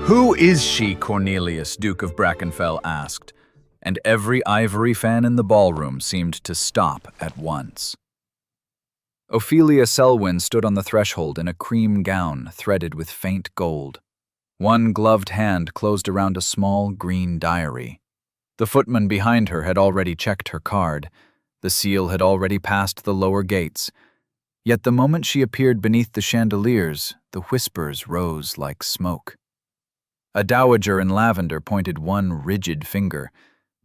"Who is she, Cornelius?" Duke of Brackenfell asked, and every ivory fan in the ballroom seemed to stop at once. Ophelia Selwyn stood on the threshold in a cream gown threaded with faint gold. One gloved hand closed around a small green diary. The footman behind her had already checked her card. The seal had already passed the lower gates. Yet the moment she appeared beneath the chandeliers, the whispers rose like smoke. A dowager in lavender pointed one rigid finger.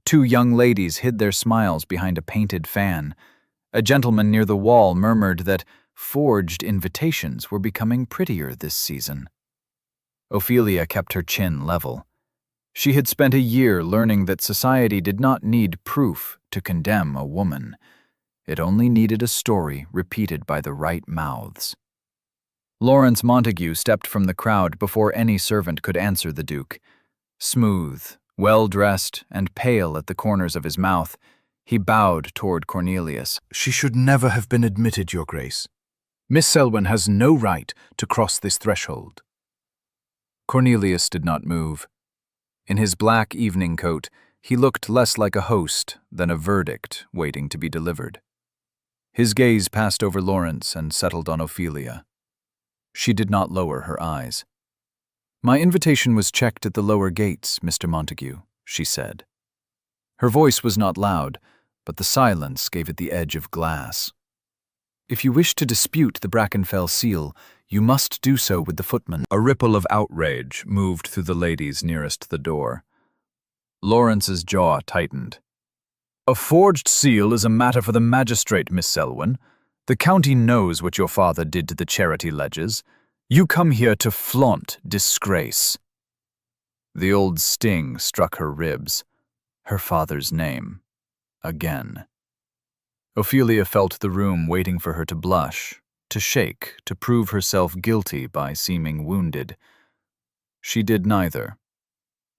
Two young ladies hid their smiles behind a painted fan. A gentleman near the wall murmured that forged invitations were becoming prettier this season. Ophelia kept her chin level. She had spent a year learning that society did not need proof to condemn a woman. It only needed a story repeated by the right mouths. Lawrence Montague stepped from the crowd before any servant could answer the Duke. Smooth, well-dressed, and pale at the corners of his mouth, he bowed toward Cornelius. "She should never have been admitted, Your Grace. Miss Selwyn has no right to cross this threshold." Cornelius did not move. In his black evening coat, he looked less like a host than a verdict waiting to be delivered. His gaze passed over Lawrence and settled on Ophelia. She did not lower her eyes. "My invitation was checked at the lower gates, Mr. Montague," she said. Her voice was not loud, but the silence gave it the edge of glass. "If you wish to dispute the Brackenfell seal, you must do so with the footman." A ripple of outrage moved through the ladies nearest the door. Lawrence's jaw tightened. "A forged seal is a matter for the magistrate, Miss Selwyn. The county knows what your father did to the charity ledges. You come here to flaunt disgrace." The old sting struck her ribs. Her father's name. Again. Ophelia felt the room waiting for her to blush, to shake, to prove herself guilty by seeming wounded. She did neither.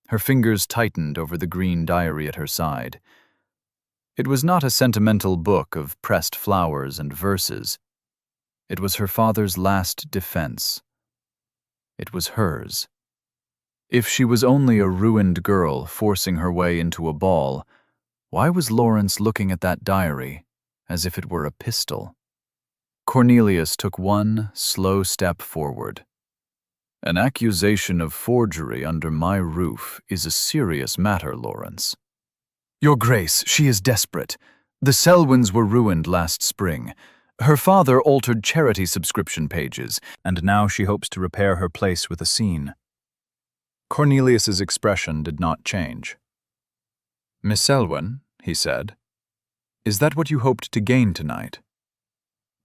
Her fingers tightened over the green diary at her side. It was not a sentimental book of pressed flowers and verses. It was her father's last defense. It was hers. If she was only a ruined girl forcing her way into a ball, why was Lawrence looking at that diary as if it were a pistol? Cornelius took one slow step forward. "An accusation of forgery under my roof is a serious matter, Lawrence." "Your Grace, she is desperate. The Selwyns were ruined last spring. Her father altered charity subscription pages, and now she hopes to repair her place with a scene." Cornelius's expression did not change. "Miss Selwyn," he said, "is that what you hoped to gain tonight?"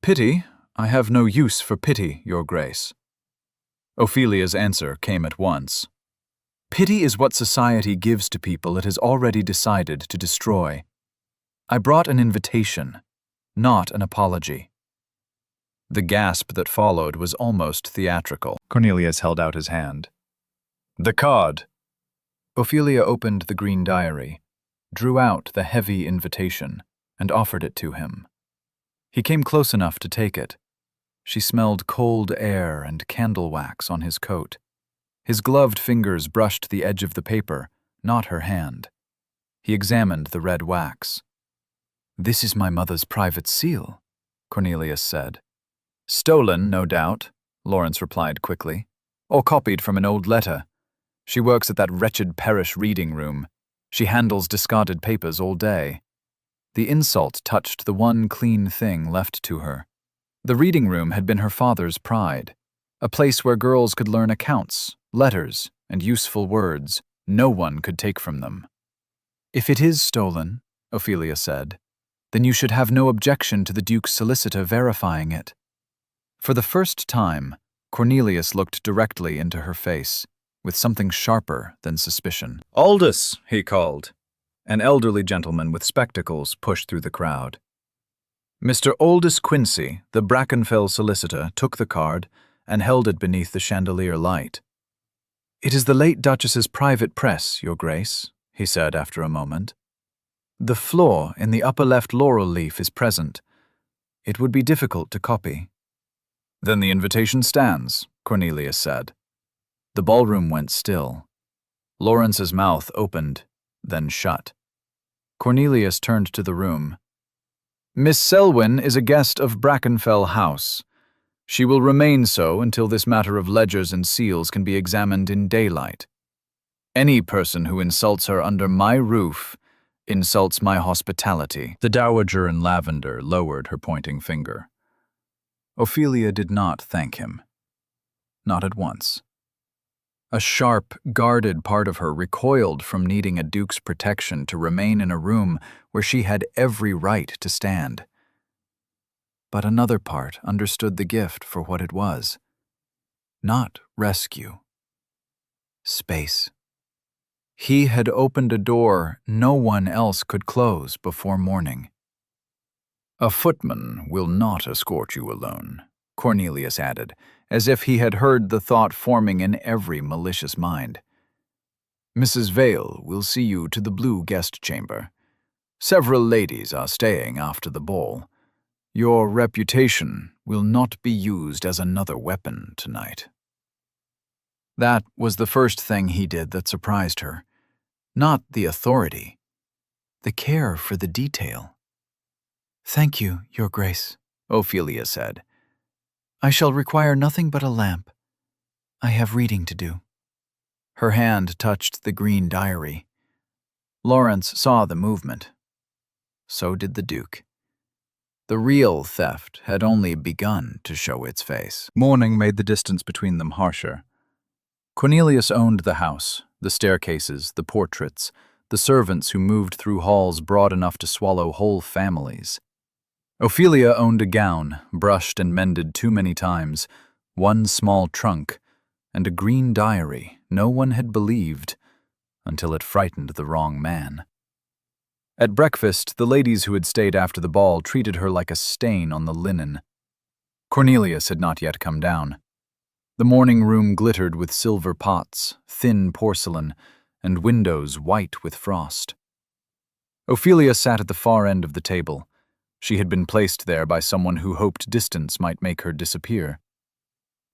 "Pity? I have no use for pity, Your Grace." Ophelia's answer came at once. "Pity is what society gives to people it has already decided to destroy. I brought an invitation, not an apology." The gasp that followed was almost theatrical. Cornelius held out his hand. "The card." Ophelia opened the green diary, drew out the heavy invitation, and offered it to him. He came close enough to take it. She smelled cold air and candle wax on his coat. His gloved fingers brushed the edge of the paper, not her hand. He examined the red wax. "This is my mother's private seal," Cornelius said. "Stolen, no doubt," Lawrence replied quickly. "Or copied from an old letter. She works at that wretched parish reading room. She handles discarded papers all day." The insult touched the one clean thing left to her. The reading room had been her father's pride, a place where girls could learn accounts, letters, and useful words no one could take from them. "If it is stolen," Ophelia said, "then you should have no objection to the Duke's solicitor verifying it." For the first time, Cornelius looked directly into her face, with something sharper than suspicion. "Aldous," he called. An elderly gentleman with spectacles pushed through the crowd. Mr. Aldous Quincy, the Brackenfell solicitor, took the card and held it beneath the chandelier light. "It is the late Duchess's private press, Your Grace," he said after a moment. "The flaw in the upper left laurel leaf is present. It would be difficult to copy." "Then the invitation stands," Cornelius said. The ballroom went still. Lawrence's mouth opened, then shut. Cornelius turned to the room. Miss Selwyn is a guest of Brackenfell House. She will remain so until this matter of ledgers and seals can be examined in daylight. Any person who insults her under my roof insults my hospitality. The dowager in lavender lowered her pointing finger. Ophelia did not thank him. Not at once. A sharp, guarded part of her recoiled from needing a duke's protection to remain in a room where she had every right to stand. But another part understood the gift for what it was. Not rescue. Space. He had opened a door no one else could close before morning. A footman will not escort you alone, Cornelius added, as if he had heard the thought forming in every malicious mind. Mrs. Vale will see you to the blue guest chamber. Several ladies are staying after the ball. Your reputation will not be used as another weapon tonight. That was the first thing he did that surprised her. Not the authority, the care for the detail. Thank you, Your Grace, Ophelia said. I shall require nothing but a lamp. I have reading to do. Her hand touched the green diary. Lawrence saw the movement. So did the Duke. The real theft had only begun to show its face. Morning made the distance between them harsher. Cornelius owned the house, the staircases, the portraits, the servants who moved through halls broad enough to swallow whole families. Ophelia owned a gown, brushed and mended too many times, one small trunk, and a green diary no one had believed until it frightened the wrong man. At breakfast, the ladies who had stayed after the ball treated her like a stain on the linen. Cornelius had not yet come down. The morning room glittered with silver pots, thin porcelain, and windows white with frost. Ophelia sat at the far end of the table. She had been placed there by someone who hoped distance might make her disappear.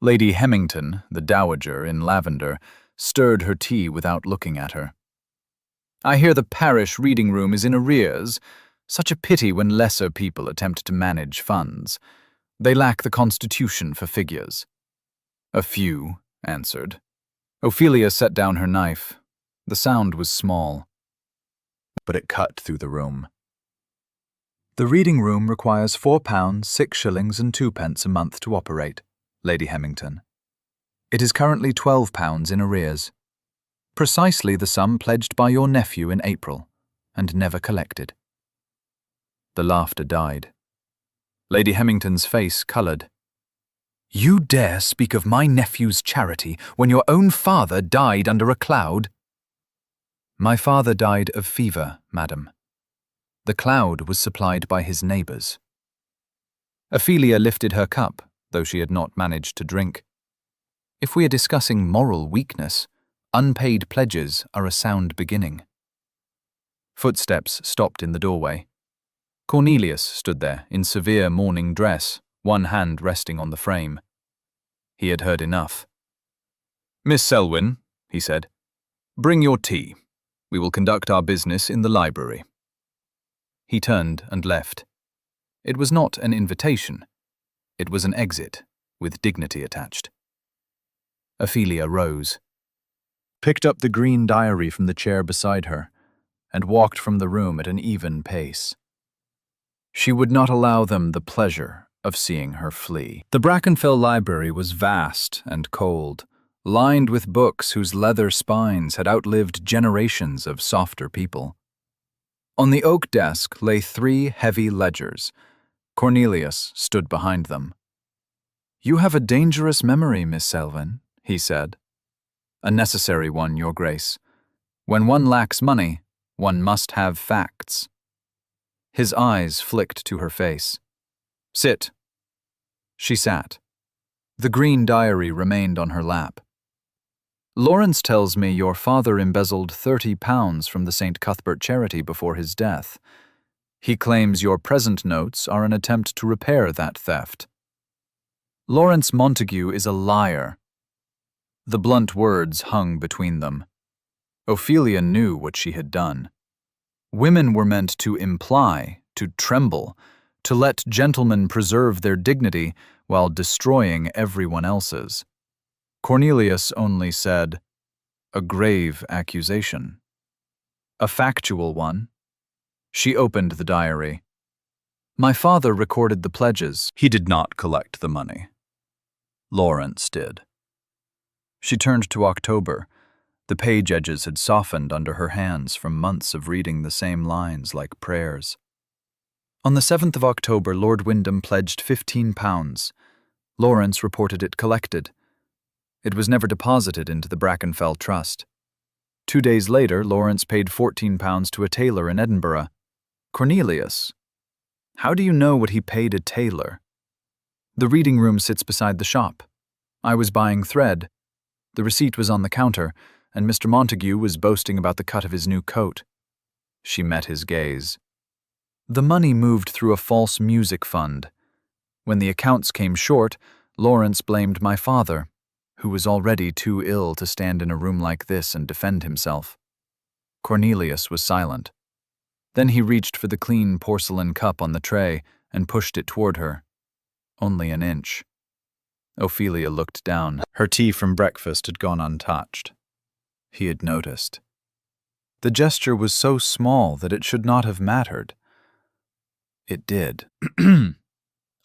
Lady Hemington, the dowager in lavender, stirred her tea without looking at her. I hear the parish reading room is in arrears. Such a pity when lesser people attempt to manage funds. They lack the constitution for figures. A few answered. Ophelia set down her knife. The sound was small, but it cut through the room. The reading room requires £4, 6 shillings and 2p a month to operate, Lady Hemington. It is currently £12 in arrears. Precisely the sum pledged by your nephew in April, and never collected. The laughter died. Lady Hemington's face coloured. You dare speak of my nephew's charity when your own father died under a cloud? My father died of fever, madam. The cloud was supplied by his neighbours. Ophelia lifted her cup, though she had not managed to drink. If we are discussing moral weakness, unpaid pledges are a sound beginning. Footsteps stopped in the doorway. Cornelius stood there in severe mourning dress, one hand resting on the frame. He had heard enough. Miss Selwyn, he said, bring your tea. We will conduct our business in the library. He turned and left. It was not an invitation. It was an exit, with dignity attached. Ophelia rose, picked up the green diary from the chair beside her, and walked from the room at an even pace. She would not allow them the pleasure of seeing her flee. The Brackenfell library was vast and cold, lined with books whose leather spines had outlived generations of softer people. On the oak desk lay 3 heavy ledgers. Cornelius stood behind them. You have a dangerous memory, Miss Selwyn, he said. A necessary one, Your Grace. When one lacks money, one must have facts. His eyes flicked to her face. Sit. She sat. The green diary remained on her lap. Lawrence tells me your father embezzled £30 from the St. Cuthbert charity before his death. He claims your present notes are an attempt to repair that theft. Lawrence Montague is a liar. The blunt words hung between them. Ophelia knew what she had done. Women were meant to imply, to tremble, to let gentlemen preserve their dignity while destroying everyone else's. Cornelius only said, "A grave accusation." "A factual one." She opened the diary. "My father recorded the pledges. He did not collect the money. Lawrence did." She turned to October. The page edges had softened under her hands from months of reading the same lines like prayers. On the 7th of October, Lord Wyndham pledged £15. Lawrence reported it collected. It was never deposited into the Brackenfell Trust. 2 days later, Lawrence paid £14 to a tailor in Edinburgh. Cornelius, how do you know what he paid a tailor? The reading room sits beside the shop. I was buying thread. The receipt was on the counter, and Mr. Montague was boasting about the cut of his new coat. She met his gaze. The money moved through a false music fund. When the accounts came short, Lawrence blamed my father, who was already too ill to stand in a room like this and defend himself. Cornelius was silent. Then he reached for the clean porcelain cup on the tray and pushed it toward her. Only an inch. Ophelia looked down. Her tea from breakfast had gone untouched. He had noticed. The gesture was so small that it should not have mattered. It did.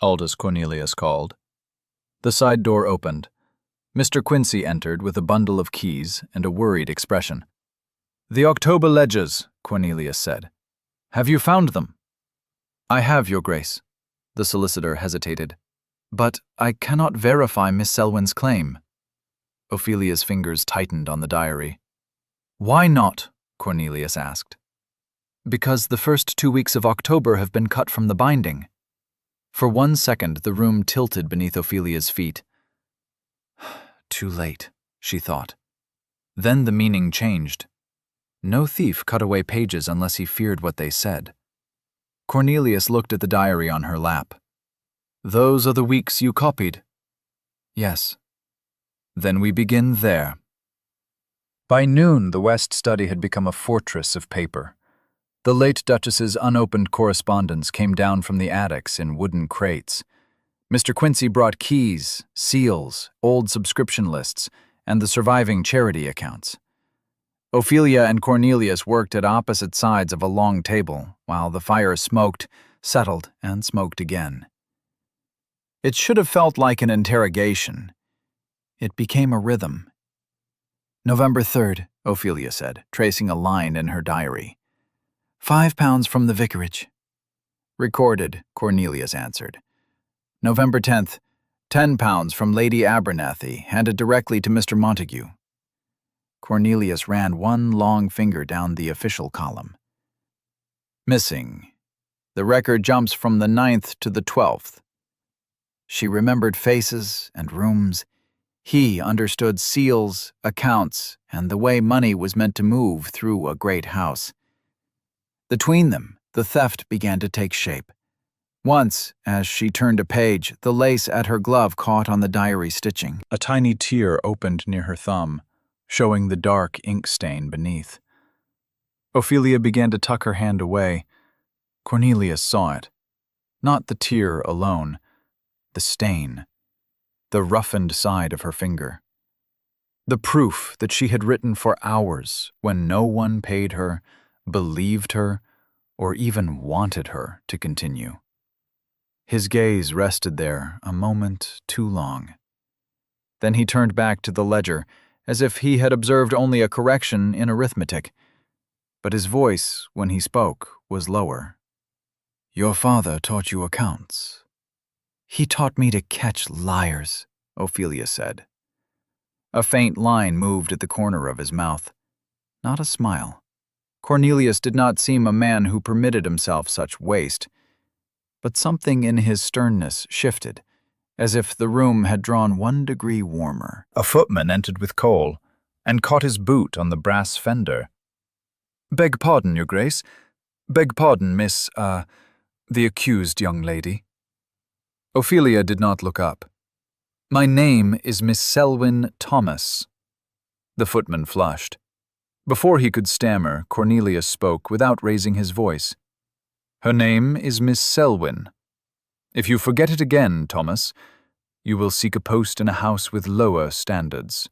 Aldous Cornelius called. The side door opened. Mr. Quincy entered with a bundle of keys and a worried expression. "The October ledgers," Cornelius said. "Have you found them?" "I have, Your Grace." The solicitor hesitated. "But I cannot verify Miss Selwyn's claim." Ophelia's fingers tightened on the diary. "Why not?" Cornelius asked. "Because the first 2 weeks of October have been cut from the binding." For 1 second, the room tilted beneath Ophelia's feet. Too late, she thought. Then the meaning changed. No thief cut away pages unless he feared what they said. Cornelius looked at the diary on her lap. "Those are the weeks you copied?" "Yes." "Then we begin there." By noon, the West Study had become a fortress of paper. The late Duchess's unopened correspondence came down from the attics in wooden crates. Mr. Quincy brought keys, seals, old subscription lists, and the surviving charity accounts. Ophelia and Cornelius worked at opposite sides of a long table, while the fire smoked, settled, and smoked again. It should have felt like an interrogation. It became a rhythm. "November 3rd, Ophelia said, tracing a line in her diary. £5 from the vicarage." "Recorded," Cornelius answered. "November 10th, £10 from Lady Abernathy, handed directly to Mr. Montague." Cornelius ran one long finger down the official column. "Missing. The record jumps from the 9th to the 12th. She remembered faces and rooms. He understood seals, accounts, and the way money was meant to move through a great house. Between them, the theft began to take shape. Once, as she turned a page, the lace at her glove caught on the diary stitching. A tiny tear opened near her thumb, showing the dark ink stain beneath. Ophelia began to tuck her hand away. Cornelius saw it. Not the tear alone, the stain, the roughened side of her finger. The proof that she had written for hours when no one paid her, believed her, or even wanted her to continue. His gaze rested there a moment too long. Then he turned back to the ledger, as if he had observed only a correction in arithmetic. But his voice, when he spoke, was lower. "Your father taught you accounts." "He taught me to catch liars," Ophelia said. A faint line moved at the corner of his mouth. Not a smile. Cornelius did not seem a man who permitted himself such waste. But something in his sternness shifted, as if the room had drawn 1 degree warmer. A footman entered with coal, and caught his boot on the brass fender. "Beg pardon, Your Grace. Beg pardon, Miss, the accused young lady." Ophelia did not look up. My name is Miss Selwyn Thomas. The footman flushed. Before he could stammer, Cornelius spoke without raising his voice. Her name is Miss Selwyn. If you forget it again, Thomas, you will seek a post in a house with lower standards.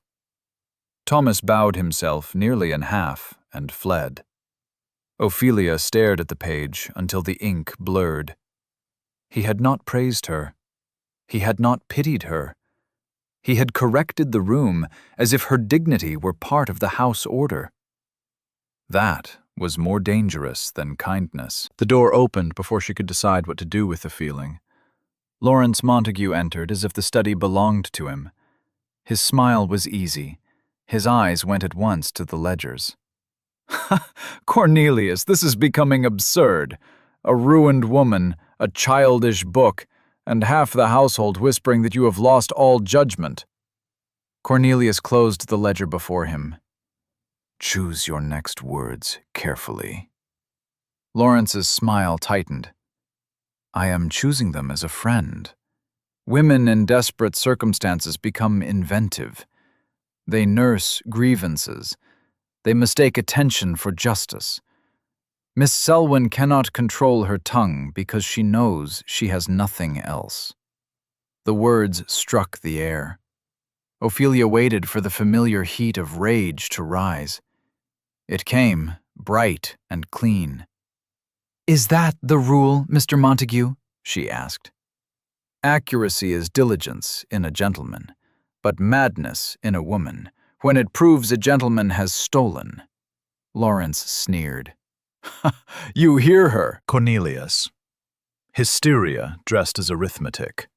Thomas bowed himself nearly in half and fled. Ophelia stared at the page until the ink blurred. He had not praised her. He had not pitied her. He had corrected the room as if her dignity were part of the house order. That was more dangerous than kindness. The door opened before she could decide what to do with the feeling. Lawrence Montague entered as if the study belonged to him. His smile was easy. His eyes went at once to the ledgers. Cornelius, this is becoming absurd. A ruined woman, a childish book, and half the household whispering that you have lost all judgment. Cornelius closed the ledger before him. Choose your next words carefully. Lawrence's smile tightened. I am choosing them as a friend. Women in desperate circumstances become inventive. They nurse grievances. They mistake attention for justice. Miss Selwyn cannot control her tongue because she knows she has nothing else. The words struck the air. Ophelia waited for the familiar heat of rage to rise. It came, bright and clean. Is that the rule, Mr. Montague? She asked. Accuracy is diligence in a gentleman, but madness in a woman, when it proves a gentleman has stolen. Lawrence sneered. You hear her, Cornelius. Hysteria dressed as arithmetic.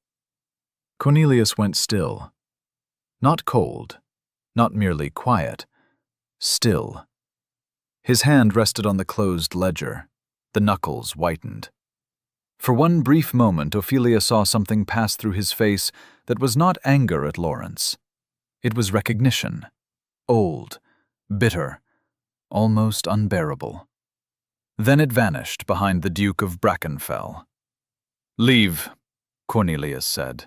Cornelius went still. Not cold, not merely quiet, still. His hand rested on the closed ledger. The knuckles whitened. For one brief moment, Ophelia saw something pass through his face that was not anger at Lawrence. It was recognition. Old, bitter, almost unbearable. Then it vanished behind the Duke of Brackenfell. Leave, Cornelius said.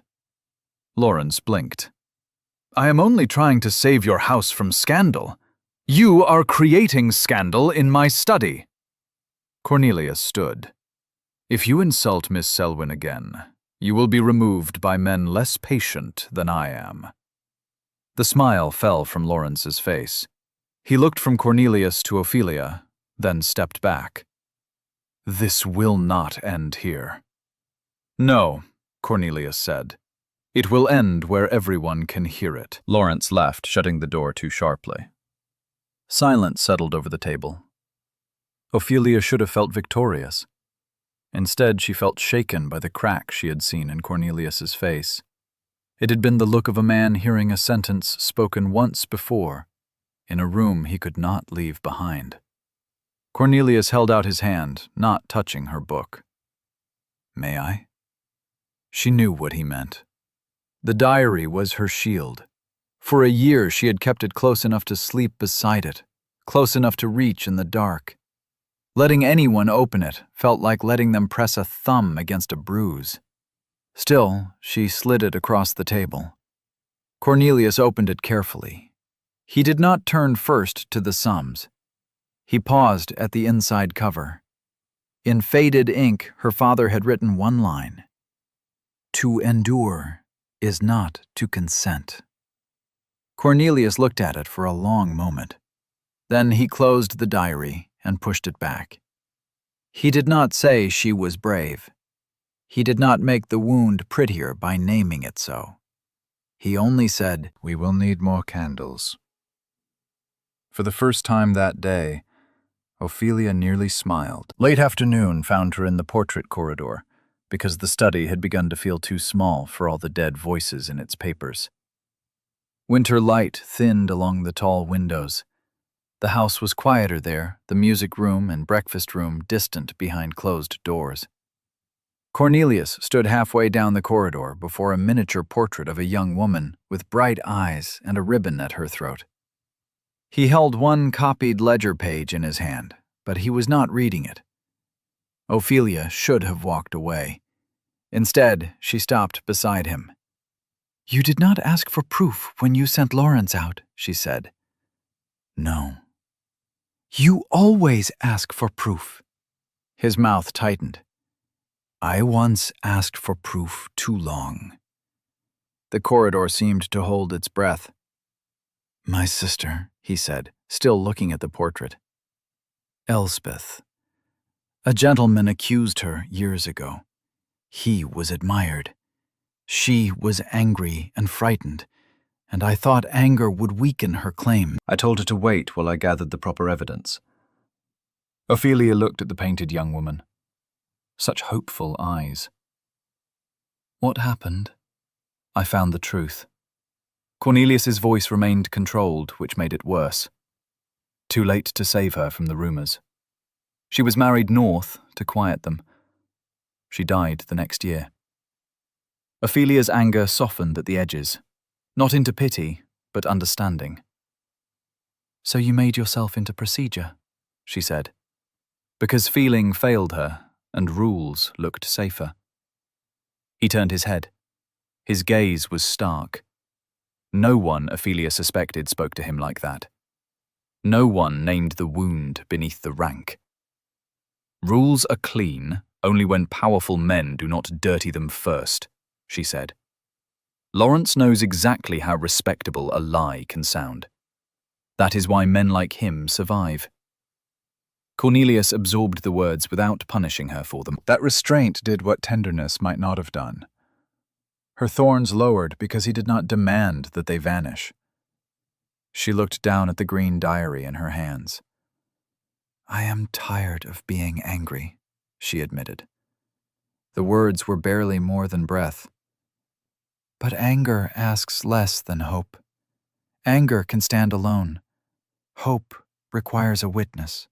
Lawrence blinked. I am only trying to save your house from scandal. You are creating scandal in my study. Cornelius stood. If you insult Miss Selwyn again, you will be removed by men less patient than I am. The smile fell from Lawrence's face. He looked from Cornelius to Ophelia, then stepped back. This will not end here. No, Cornelius said. It will end where everyone can hear it. Lawrence left, shutting the door too sharply. Silence settled over the table. Ophelia should have felt victorious. Instead, she felt shaken by the crack she had seen in Cornelius's face. It had been the look of a man hearing a sentence spoken once before, in a room he could not leave behind. Cornelius held out his hand, not touching her book. May I? She knew what he meant. The diary was her shield. For a year she had kept it close enough to sleep beside it, close enough to reach in the dark. Letting anyone open it felt like letting them press a thumb against a bruise. Still, she slid it across the table. Cornelius opened it carefully. He did not turn first to the sums. He paused at the inside cover. In faded ink, her father had written one line. To endure is not to consent. Cornelius looked at it for a long moment. Then he closed the diary and pushed it back. He did not say she was brave. He did not make the wound prettier by naming it so. He only said, We will need more candles. For the first time that day, Ophelia nearly smiled. Late afternoon found her in the portrait corridor, because the study had begun to feel too small for all the dead voices in its papers. Winter light thinned along the tall windows. The house was quieter there, the music room and breakfast room distant behind closed doors. Cornelius stood halfway down the corridor before a miniature portrait of a young woman with bright eyes and a ribbon at her throat. He held one copied ledger page in his hand, but he was not reading it. Ophelia should have walked away. Instead, she stopped beside him. You did not ask for proof when you sent Lawrence out, she said. No. You always ask for proof. His mouth tightened. I once asked for proof too long. The corridor seemed to hold its breath. My sister, he said, still looking at the portrait. Elspeth. A gentleman accused her years ago. He was admired. She was angry and frightened, and I thought anger would weaken her claim. I told her to wait while I gathered the proper evidence. Ophelia looked at the painted young woman. Such hopeful eyes. What happened? I found the truth. Cornelius's voice remained controlled, which made it worse. Too late to save her from the rumors. She was married north to quiet them. She died the next year. Ophelia's anger softened at the edges, not into pity, but understanding. So you made yourself into procedure, she said, because feeling failed her and rules looked safer. He turned his head. His gaze was stark. No one Ophelia suspected spoke to him like that. No one named the wound beneath the rank. Rules are clean only when powerful men do not dirty them first, she said. Lawrence knows exactly how respectable a lie can sound. That is why men like him survive. Cornelius absorbed the words without punishing her for them. That restraint did what tenderness might not have done. Her thorns lowered because he did not demand that they vanish. She looked down at the green diary in her hands. I am tired of being angry, she admitted. The words were barely more than breath. But anger asks less than hope. Anger can stand alone. Hope requires a witness.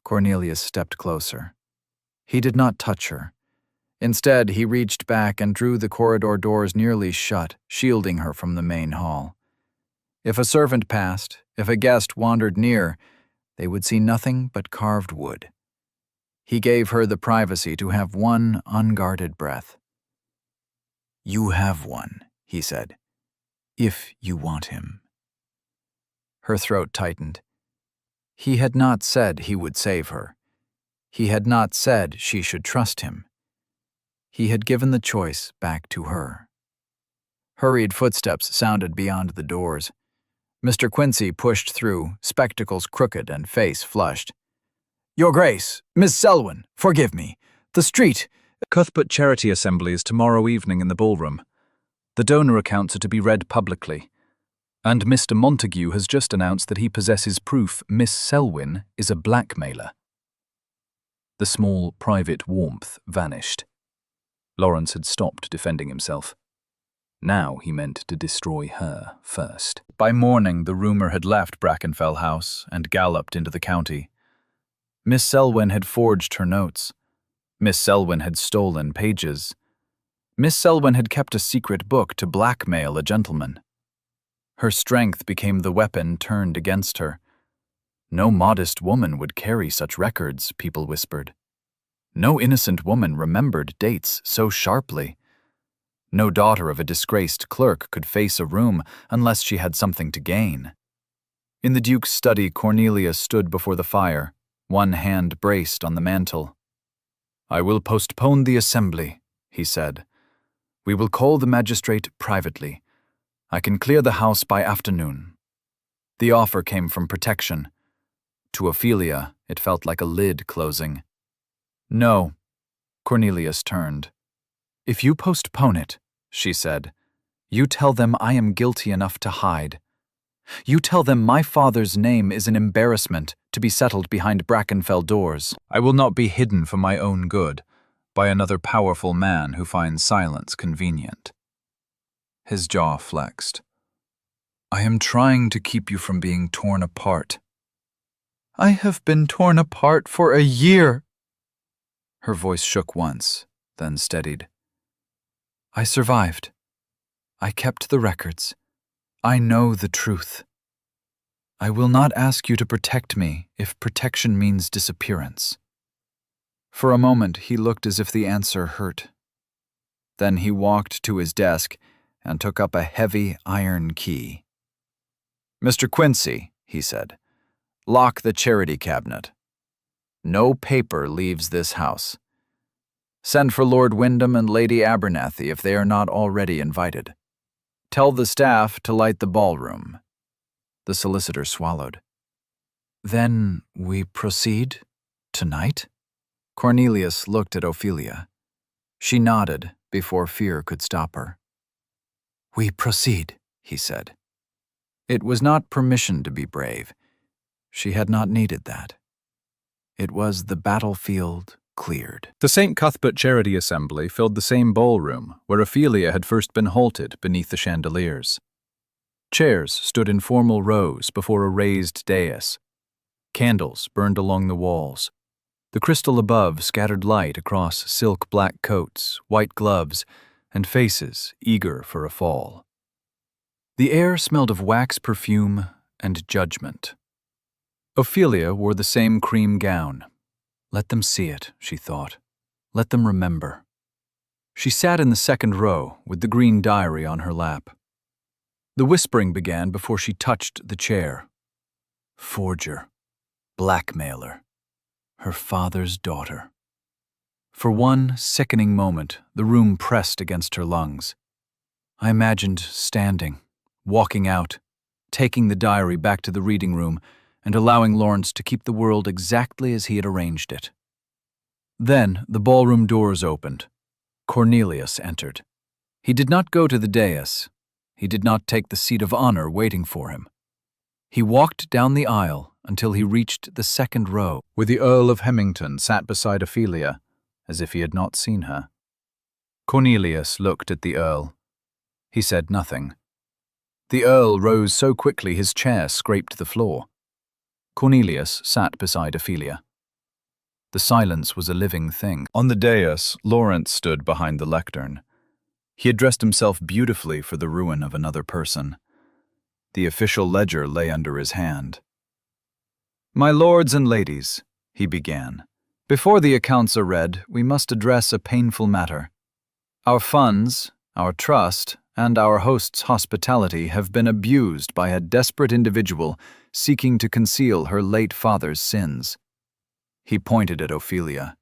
Cornelius stepped closer. He did not touch her. Instead, he reached back and drew the corridor doors nearly shut, shielding her from the main hall. If a servant passed, if a guest wandered near, they would see nothing but carved wood. He gave her the privacy to have one unguarded breath. You have one, he said, if you want him. Her throat tightened. He had not said he would save her. He had not said she should trust him. He had given the choice back to her. Hurried footsteps sounded beyond the doors. Mr. Quincy pushed through, spectacles crooked and face flushed. Your Grace, Miss Selwyn, forgive me. The street. Cuthbert Charity Assembly is tomorrow evening in the ballroom. The donor accounts are to be read publicly. And Mr. Montague has just announced that he possesses proof Miss Selwyn is a blackmailer. The small, private warmth vanished. Lawrence had stopped defending himself. Now he meant to destroy her first. By morning, the rumor had left Brackenfell House and galloped into the county. Miss Selwyn had forged her notes. Miss Selwyn had stolen pages. Miss Selwyn had kept a secret book to blackmail a gentleman. Her strength became the weapon turned against her. No modest woman would carry such records, people whispered. No innocent woman remembered dates so sharply. No daughter of a disgraced clerk could face a room unless she had something to gain. In the Duke's study, Cornelius stood before the fire, one hand braced on the mantel. I will postpone the assembly, he said. We will call the magistrate privately. I can clear the house by afternoon. The offer came from protection. To Ophelia, it felt like a lid closing. No, Cornelius turned. If you postpone it, she said, you tell them I am guilty enough to hide. You tell them my father's name is an embarrassment to be settled behind Brackenfell doors. I will not be hidden for my own good by another powerful man who finds silence convenient. His jaw flexed. I am trying to keep you from being torn apart. I have been torn apart for a year. Her voice shook once, then steadied. I survived. I kept the records. I know the truth. I will not ask you to protect me if protection means disappearance. For a moment, he looked as if the answer hurt. Then he walked to his desk, and took up a heavy iron key. "Mr. Quincy," he said, "lock the charity cabinet. No paper leaves this house. Send for Lord Wyndham and Lady Abernathy if they are not already invited. Tell the staff to light the ballroom." The solicitor swallowed. "Then we proceed tonight?" Cornelius looked at Ophelia. She nodded before fear could stop her. "We proceed," he said. It was not permission to be brave. She had not needed that. It was the battlefield cleared. The St. Cuthbert Charity Assembly filled the same ballroom where Ophelia had first been halted beneath the chandeliers. Chairs stood in formal rows before a raised dais. Candles burned along the walls. The crystal above scattered light across silk black coats, white gloves, and faces eager for a fall. The air smelled of wax perfume and judgment. Ophelia wore the same cream gown. Let them see it, she thought. Let them remember. She sat in the second row with the green diary on her lap. The whispering began before she touched the chair. Forger. Blackmailer. Her father's daughter. For one sickening moment, the room pressed against her lungs. I imagined standing, walking out, taking the diary back to the reading room, and allowing Lawrence to keep the world exactly as he had arranged it. Then the ballroom doors opened. Cornelius entered. He did not go to the dais. He did not take the seat of honor waiting for him. He walked down the aisle until he reached the second row, where the Earl of Hemmington sat beside Ophelia, as if he had not seen her. Cornelius looked at the Earl. He said nothing. The Earl rose so quickly his chair scraped the floor. Cornelius sat beside Ophelia. The silence was a living thing. On the dais, Lawrence stood behind the lectern. He had dressed himself beautifully for the ruin of another person. The official ledger lay under his hand. "My lords and ladies," he began, "before the accounts are read, we must address a painful matter. Our funds, our trust, and our host's hospitality have been abused by a desperate individual seeking to conceal her late father's sins." He pointed at Ophelia.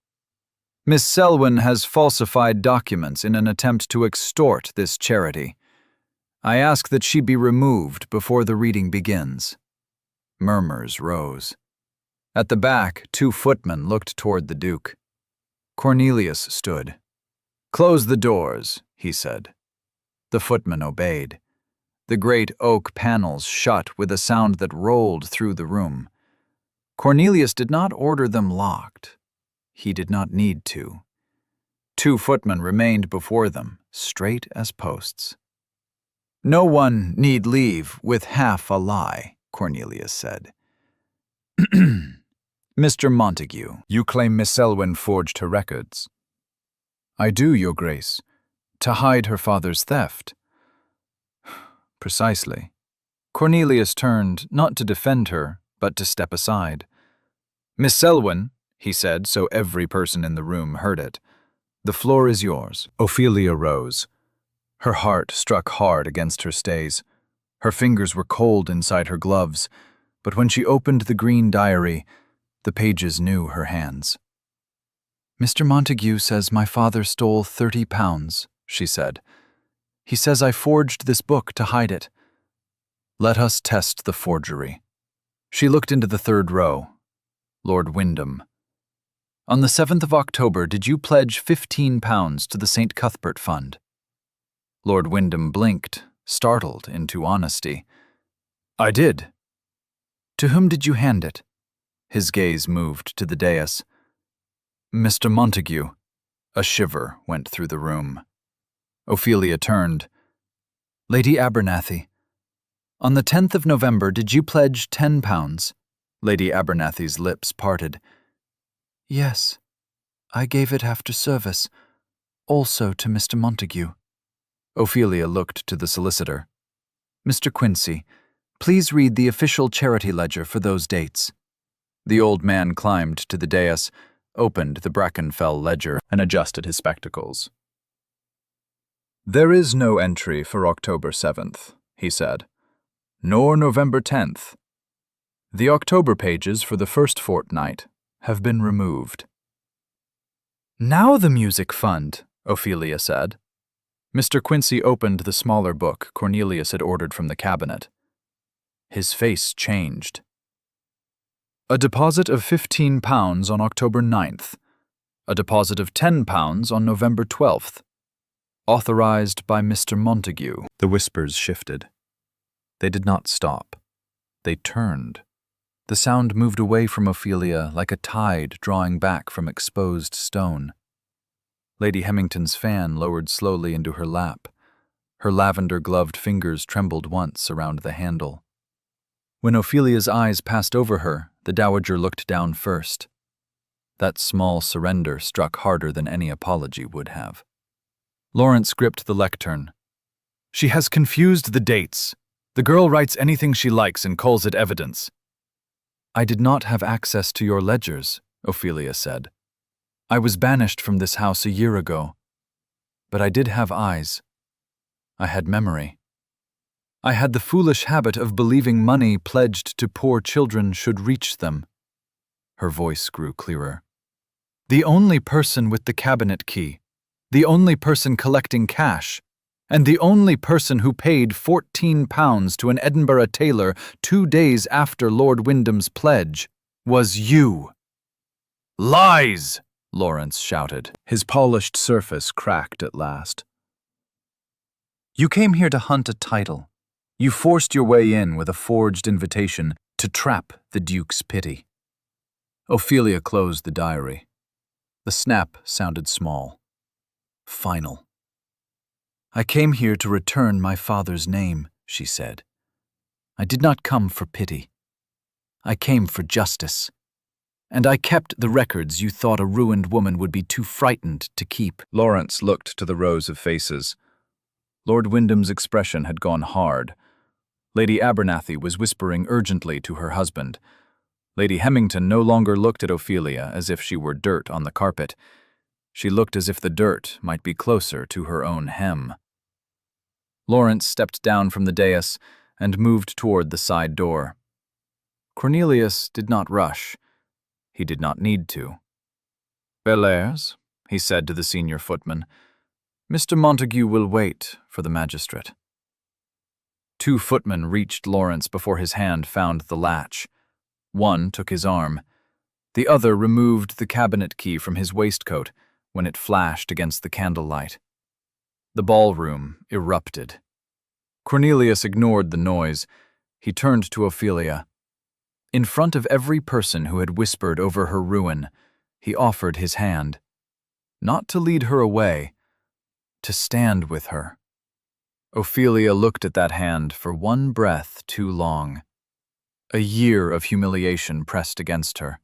"Miss Selwyn has falsified documents in an attempt to extort this charity. I ask that she be removed before the reading begins." Murmurs rose. At the back, 2 footmen looked toward the Duke. Cornelius stood. "Close the doors," he said. The footman obeyed. The great oak panels shut with a sound that rolled through the room. Cornelius did not order them locked. He did not need to. 2 footmen remained before them, straight as posts. "No one need leave with half a lie," Cornelius said. "Mr. Montague, you claim Miss Selwyn forged her records." "I do, Your Grace. To hide her father's theft." "Precisely." Cornelius turned, not to defend her, but to step aside. "Miss Selwyn," he said so every person in the room heard it, "the floor is yours." Ophelia rose. Her heart struck hard against her stays. Her fingers were cold inside her gloves, but when she opened the green diary, the pages knew her hands. "Mr. Montague says my father stole £30, she said. "He says I forged this book to hide it. Let us test the forgery." She looked into the third row. Lord Wyndham. "On the 7th of October, did you pledge £15 to the St. Cuthbert Fund?" Lord Wyndham blinked, startled into honesty. "I did." "To whom did you hand it?" His gaze moved to the dais. "Mr. Montague." A shiver went through the room. Ophelia turned. "Lady Abernathy. On the 10th of November, did you pledge £10? Lady Abernathy's lips parted. "Yes, I gave it after service, also to Mr. Montague." Ophelia looked to the solicitor. "Mr. Quincy, please read the official charity ledger for those dates." The old man climbed to the dais, opened the Brackenfell ledger, and adjusted his spectacles. "There is no entry for October 7th, he said, nor November 10th. The October pages for the first fortnight have been removed." "Now the music fund," Ophelia said. Mr. Quincy opened the smaller book Cornelius had ordered from the cabinet. His face changed. "A deposit of £15 on October 9th. A deposit of £10 on November 12th. Authorized by Mr. Montague." The whispers shifted. They did not stop. They turned. The sound moved away from Ophelia like a tide drawing back from exposed stone. Lady Hemington's fan lowered slowly into her lap. Her lavender-gloved fingers trembled once around the handle. When Ophelia's eyes passed over her, the dowager looked down first. That small surrender struck harder than any apology would have. Lawrence gripped the lectern. "She has confused the dates. The girl writes anything she likes and calls it evidence." "I did not have access to your ledgers," Ophelia said. "I was banished from this house a year ago. But I did have eyes. I had memory. I had the foolish habit of believing money pledged to poor children should reach them." Her voice grew clearer. "The only person with the cabinet key, the only person collecting cash, and the only person who paid £14 to an Edinburgh tailor 2 days after Lord Wyndham's pledge was you." "Lies!" Lawrence shouted. His polished surface cracked at last. "You came here to hunt a title. You forced your way in with a forged invitation to trap the Duke's pity." Ophelia closed the diary. The snap sounded small. Final. "I came here to return my father's name," she said. "I did not come for pity. I came for justice. And I kept the records you thought a ruined woman would be too frightened to keep." Lawrence looked to the rows of faces. Lord Wyndham's expression had gone hard. Lady Abernathy was whispering urgently to her husband. Lady Hemington no longer looked at Ophelia as if she were dirt on the carpet. She looked as if the dirt might be closer to her own hem. Lawrence stepped down from the dais and moved toward the side door. Cornelius did not rush. He did not need to. "Bellairs," he said to the senior footman, "Mr. Montague will wait for the magistrate." 2 footmen reached Lawrence before his hand found the latch. One took his arm. The other removed the cabinet key from his waistcoat when it flashed against the candlelight. The ballroom erupted. Cornelius ignored the noise. He turned to Ophelia. In front of every person who had whispered over her ruin, he offered his hand. Not to lead her away, to stand with her. Ophelia looked at that hand for one breath too long. A year of humiliation pressed against her.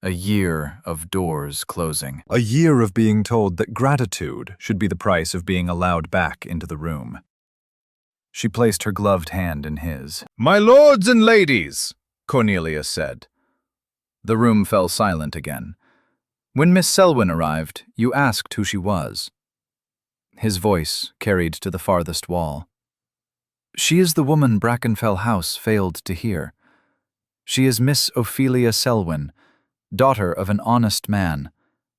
A year of doors closing. A year of being told that gratitude should be the price of being allowed back into the room. She placed her gloved hand in his. "My lords and ladies," Cornelius said. The room fell silent again. "When Miss Selwyn arrived, you asked who she was." His voice carried to the farthest wall. "She is the woman Brackenfell House failed to hear. She is Miss Ophelia Selwyn, daughter of an honest man,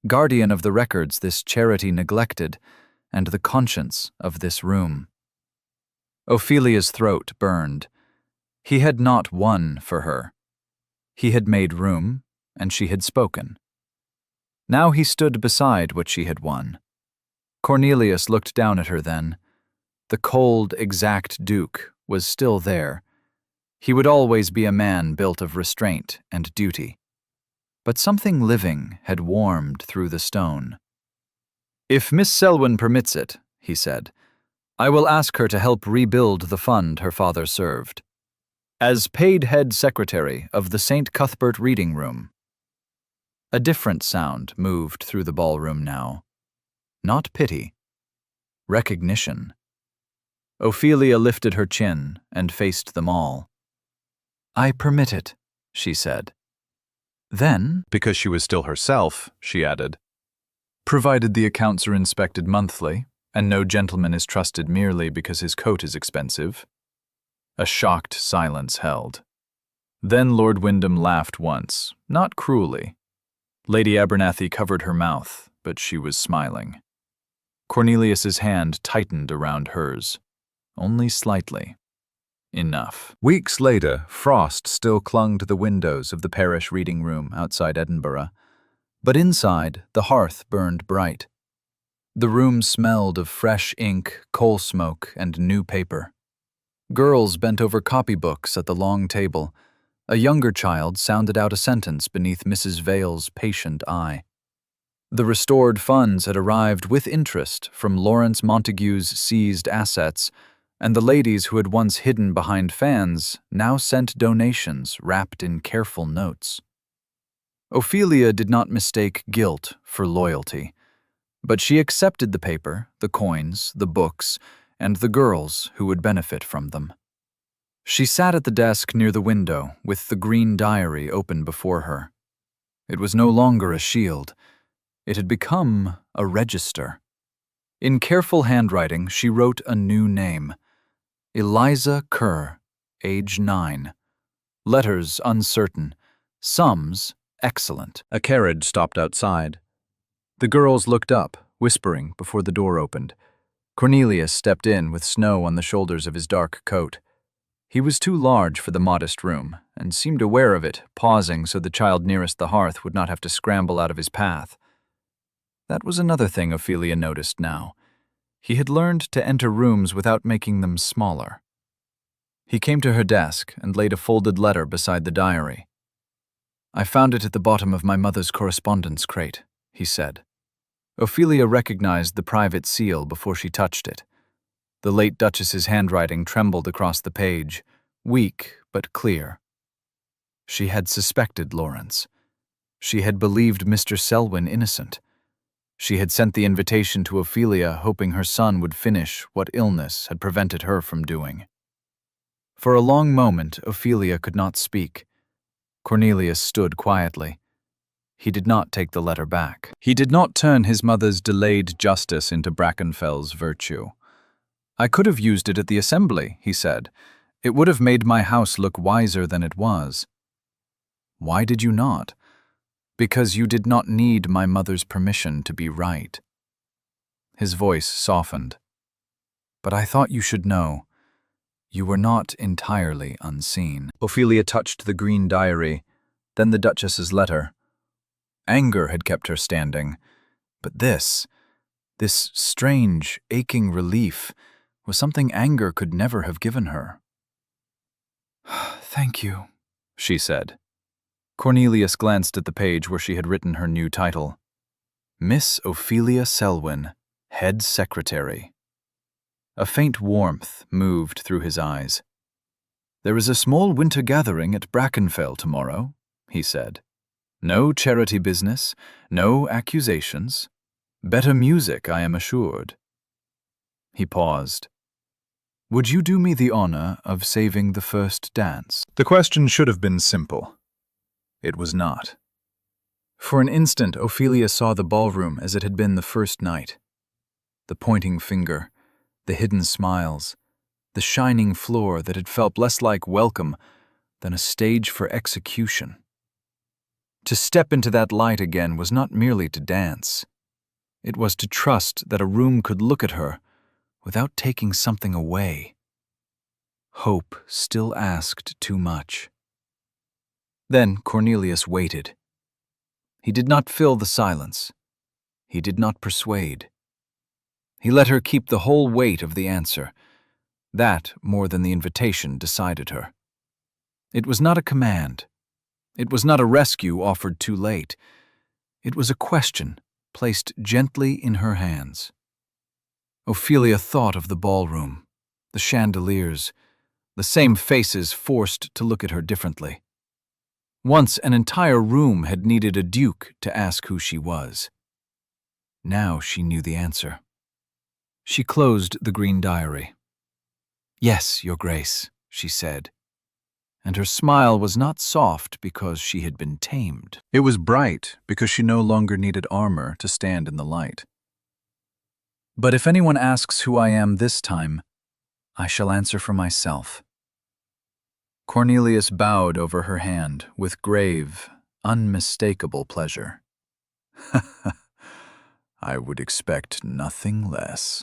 guardian of the records this charity neglected, and the conscience of this room." Ophelia's throat burned. He had not won for her. He had made room, and she had spoken. Now he stood beside what she had won. Cornelius looked down at her then. The cold, exact Duke was still there. He would always be a man built of restraint and duty. But something living had warmed through the stone. "If Miss Selwyn permits it," he said, "I will ask her to help rebuild the fund her father served. As paid head secretary of the St. Cuthbert Reading Room." A different sound moved through the ballroom now. Not pity. Recognition. Ophelia lifted her chin and faced them all. "I permit it," she said. Then, because she was still herself, she added, "provided the accounts are inspected monthly, And no gentleman is trusted merely because his coat is expensive. A shocked silence held. Then Lord Wyndham laughed once, not cruelly. Lady Abernathy covered her mouth, but she was smiling. Cornelius's hand tightened around hers, only slightly. Enough. Weeks later, frost still clung to the windows of the parish reading room outside Edinburgh, but inside the hearth burned bright. The room smelled of fresh ink, coal smoke, and new paper. Girls bent over copybooks at the long table. A younger child sounded out a sentence beneath Mrs. Vale's patient eye. The restored funds had arrived with interest from Lawrence Montague's seized assets, and the ladies who had once hidden behind fans now sent donations wrapped in careful notes. Ophelia did not mistake guilt for loyalty, but she accepted the paper, the coins, the books, and the girls who would benefit from them. She sat at the desk near the window with the green diary open before her. It was no longer a shield. It had become a register. In careful handwriting, she wrote a new name. Eliza Kerr, age 9. Letters uncertain. Sums excellent. A carriage stopped outside. The girls looked up, whispering, before the door opened. Cornelius stepped in with snow on the shoulders of his dark coat. He was too large for the modest room, and seemed aware of it, pausing so the child nearest the hearth would not have to scramble out of his path. That was another thing Ophelia noticed now. He had learned to enter rooms without making them smaller. He came to her desk and laid a folded letter beside the diary. "I found it at the bottom of my mother's correspondence crate," he said. Ophelia recognized the private seal before she touched it. The late Duchess's handwriting trembled across the page, weak but clear. She had suspected Lawrence. She had believed Mr. Selwyn innocent. She had sent the invitation to Ophelia hoping her son would finish what illness had prevented her from doing. For a long moment, Ophelia could not speak. Cornelius stood quietly. He did not take the letter back. He did not turn his mother's delayed justice into Brackenfell's virtue. "I could have used it at the assembly," he said. "It would have made my house look wiser than it was." "Why did you not?" "Because you did not need my mother's permission to be right." His voice softened. "But I thought you should know. You were not entirely unseen." Ophelia touched the green diary, then the Duchess's letter. Anger had kept her standing, but this strange, aching relief was something anger could never have given her. "Thank you," she said. Cornelius glanced at the page where she had written her new title. Miss Ophelia Selwyn, Head Secretary. A faint warmth moved through his eyes. "There is a small winter gathering at Brackenfell tomorrow," he said. "No charity business, no accusations. Better music, I am assured." He paused. "Would you do me the honor of saving the first dance?" The question should have been simple. It was not. For an instant, Ophelia saw the ballroom as it had been the first night. The pointing finger, the hidden smiles, the shining floor that had felt less like welcome than a stage for execution. To step into that light again was not merely to dance. It was to trust that a room could look at her without taking something away. Hope still asked too much. Then Cornelius waited. He did not fill the silence. He did not persuade. He let her keep the whole weight of the answer. That, more than the invitation, decided her. It was not a command. It was not a rescue offered too late. It was a question placed gently in her hands. Ophelia thought of the ballroom, the chandeliers, the same faces forced to look at her differently. Once an entire room had needed a duke to ask who she was. Now she knew the answer. She closed the green diary. "Yes, Your Grace," she said. And her smile was not soft because she had been tamed. It was bright because she no longer needed armor to stand in the light. But if anyone asks who I am this time, I shall answer for myself." Cornelius bowed over her hand with grave, unmistakable pleasure. "I would expect nothing less."